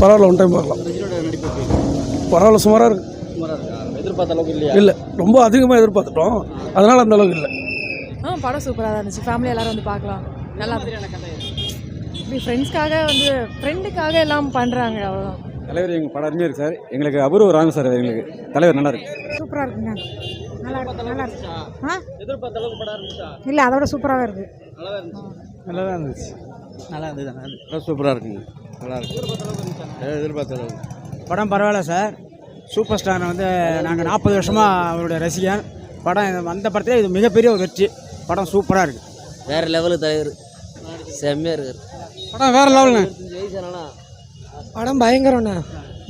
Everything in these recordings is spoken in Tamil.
பரவாயில்ல, ஒன் டைம் பார்க்கலாம். பரவாயில்ல, சுமாராக இருக்குது. எதிர்பார்த்த அளவுக்கு இல்லையா? இல்லை, ரொம்ப அதிகமாக எதிர்பார்த்துட்டோம், அதனால் அந்த அளவுக்கு இல்லை. படம் சூப்பராக தான் இருந்துச்சு. ஃபேமிலி எல்லாரும் வந்து பார்க்கலாம். நல்லா இப்படி ஃப்ரெண்டுக்காக எல்லாம் பண்ணுறாங்க, அவ்வளோதான். தலைவர் எங்கள் படம் அருமையாக இருக்குது சார். எங்களுக்கு அபூர்வ ராங்க சார். எங்களுக்கு தலைவர் நல்லா இருக்கு. சூப்பராக இருக்குங்க. நல்லா இருக்கு. எதிர்பார்த்த அளவுக்கு படம் இருந்துச்சா? இல்லை, அதோட சூப்பராகவே இருக்குது. நல்லா தான் இருந்துச்சு. நல்லா இருந்தது. சூப்பராக இருக்குங்க. நல்லா இருக்கு. எதிர்பார்த்த அளவுக்கு படம் பரவாயில்ல சார். சூப்பர் ஸ்டார் வந்து நாங்கள் 40 வருஷமாக அவருடைய ரசிகன். படம் வந்த படத்தில் இது மிகப்பெரிய ஒரு வெற்றி. படம் சூப்பராக இருக்குது. வேறு லெவலு தலைவர், செம்மையாக இருக்குது. படம் வேறு லெவலுங்க. படம் பயங்கரம்ண்ணா,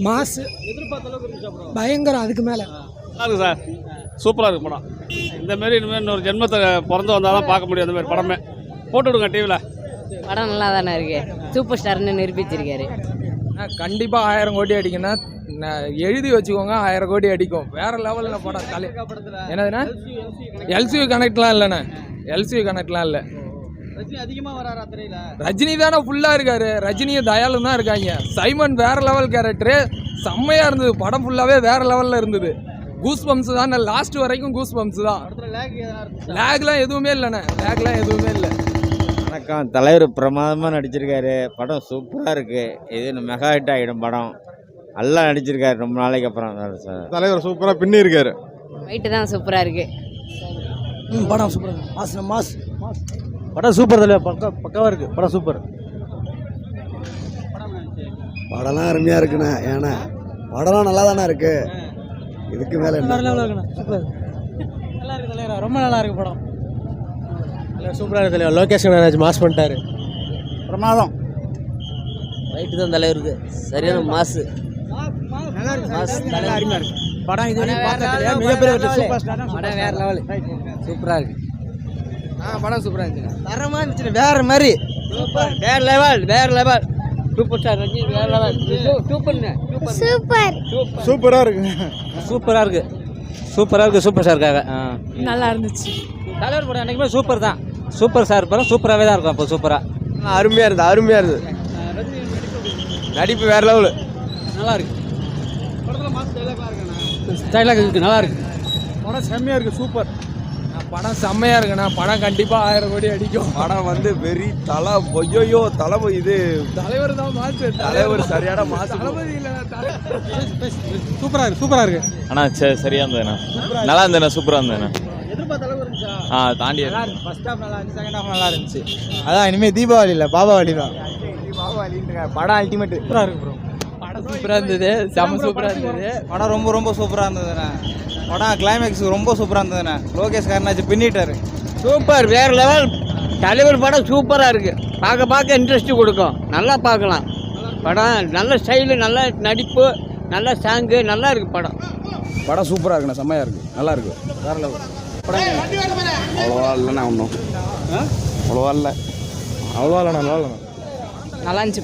மாசு. எதிர்பார்த்த அளவுக்கு இருந்துச்சா ப்ரோ? பயங்கரம், அதுக்கு மேலே. நல்லா இருக்குது சார். சூப்பராக இருக்குது படம். இந்தமாரி இனிமேல் இன்னொரு ஜென்மத்தை பிறந்து வந்தால் தான் பார்க்க முடியும். அந்தமாரி படமே போட்டு விடுங்க டிவியில். படம் நல்லா தானே இருக்கு. சூப்பர் ஸ்டார்னு நிரூபிச்சிருக்காரு. கண்டிப்பாக 1000 கோடி அடிக்கணும். எழுதி வச்சுக்கோங்க, 1000 கோடி அடிக்கும். வேறு லெவலில் படம். என்னதுண்ணா? எல்சிவி கனெக்ட்லாம் இல்லைண்ணே. எல்சிவி கனெக்ட்லாம் இல்லை. ரஜினி தானே ஃபுல்லாக இருக்காரு. ரஜினியும் தயாலும் தான் இருக்காங்க. சைமன் வேற லெவல் கேரக்டரு, செம்மையாக இருந்தது. படம் ஃபுல்லாகவே வேற லெவலில் இருந்தது. கூஸ் பம்ப்ஸ் தான், லாஸ்ட் வரைக்கும் கூஸ் பம்ப்ஸ் தான். லேக்லாம் எதுவுமே இல்லைண்ணே. லேக்லாம் எதுவுமே இல்லை. வணக்கம். தலைவர் பிரமாதமாக நடிச்சிருக்காரு. படம் சூப்பராக இருக்குது. இது மெகா ஹிட் ஆகிடும் படம். நல்லா நடிச்சிருக்காரு ரொம்ப நாளைக்கு அப்புறம். தலைவர் சூப்பராக பின்னி இருக்காரு. வெயிட்டு தான் சூப்பராக இருக்குது. படம் சூப்பராக மாஸ். படம் சூப்பர் தலைவர். பக்காவாக இருக்குது. படம் சூப்பர். படம்லாம் அருமையாக இருக்குண்ணே. ஏன்னா படம்லாம் நல்லா தானே இருக்குது. இதுக்கு மேலே சூப்பர். நல்லா இருக்குது தலைவர். ரொம்ப நல்லா இருக்குது படம். சூப்பராக இருக்குது தலைவர். லோகேஷ் கனகராஜ் மாஸ் பண்ணிட்டாரு. பிரமாதம். வெயிட்டு தான் தலைவருக்கு. சரியான மாசு. நல்லா அருமையாக இருக்குது படம். இது மிகப்பெரிய சூப்பர் ஸ்டார். படம் வேறு லெவல். சூப்பராக இருக்குது. படம் சூப்பராக இருந்துச்சு. தரமாக இருந்துச்சு. வேறு மாதிரி வேறு லெவல். சூப்பர் ஸ்டார் ரஜினி வேறு லெவல். சூப்பராக இருக்குங்க. சூப்பராக இருக்குது. சூப்பர் ஸ்டாருக்காக நல்லா இருந்துச்சு. தலைவர் படம் என்றைக்குமே சூப்பர் தான். சூப்பர் ஸ்டார் படம் சூப்பராகவே தான் இருக்கும். அப்போ சூப்பராக அருமையாக இருந்தது. நடிப்பு வேறு லெவலு. நல்லா இருக்கு. டைலாக் இருக்குது. நல்லா இருக்கு. படம் செம்மையாக இருக்குது. சூப்பர். படம் செம்மையாக இருக்குண்ணா. படம் கண்டிப்பாக 1000 கோடி அடிக்கும். படம் வந்து வெறி தலை பொய்யோ தலைமை. இது தலைவர் தான் மாசு. தலைவர் சரியான மாசு. தளபதி இல்லை. சூப்பராக இருக்கு. ஆனால் சரியாக இருந்ததுண்ணா. நல்லா இருந்ததுண்ணா. சூப்பராக இருந்ததுண்ணா. எதிர்பார்த்த அளவுக்கு இருந்துச்சா? தாண்டி ஃபர்ஸ்ட் ஹாஃப் நல்லா இருந்துச்சு. செகண்ட் ஹாஃப் நல்லா இருந்துச்சு. அதான் இனிமேல் தீபாவளி இல்லை, பாபாவளி தான். படம் அல்டிமேட். சூப்பராக இருக்கு ப்ரோ. படம் சூப்பராக இருந்தது. செம்ம சூப்பராக இருந்தது. படம் ரொம்ப சூப்பராக இருந்ததுண்ணா. படம் கிளைமேக்ஸ் ரொம்ப சூப்பராக இருந்ததுண்ணா. லோகேஷ் கனகராஜ் பின்னிட்டாரு. சூப்பர். வேறு லெவல். தலைவர் படம் சூப்பராக இருக்குது. பார்க்க இன்ட்ரெஸ்ட்டு கொடுக்கும். நல்லா பார்க்கலாம். படம் நல்ல ஸ்டைலு, நல்ல நடிப்பு, நல்ல சாங்கு, நல்லா இருக்குது படம். படம் சூப்பராக இருக்குண்ணா. செம்மையாக இருக்குது. நல்லா இருக்குது. வேறு லெவல். அவ்வளோவா இல்லைண்ணா. ஒன்றும் அவ்வளோவா இல்லைண்ணா. நல்லா இல்லைண்ணா. நல்லா இருந்துச்சு.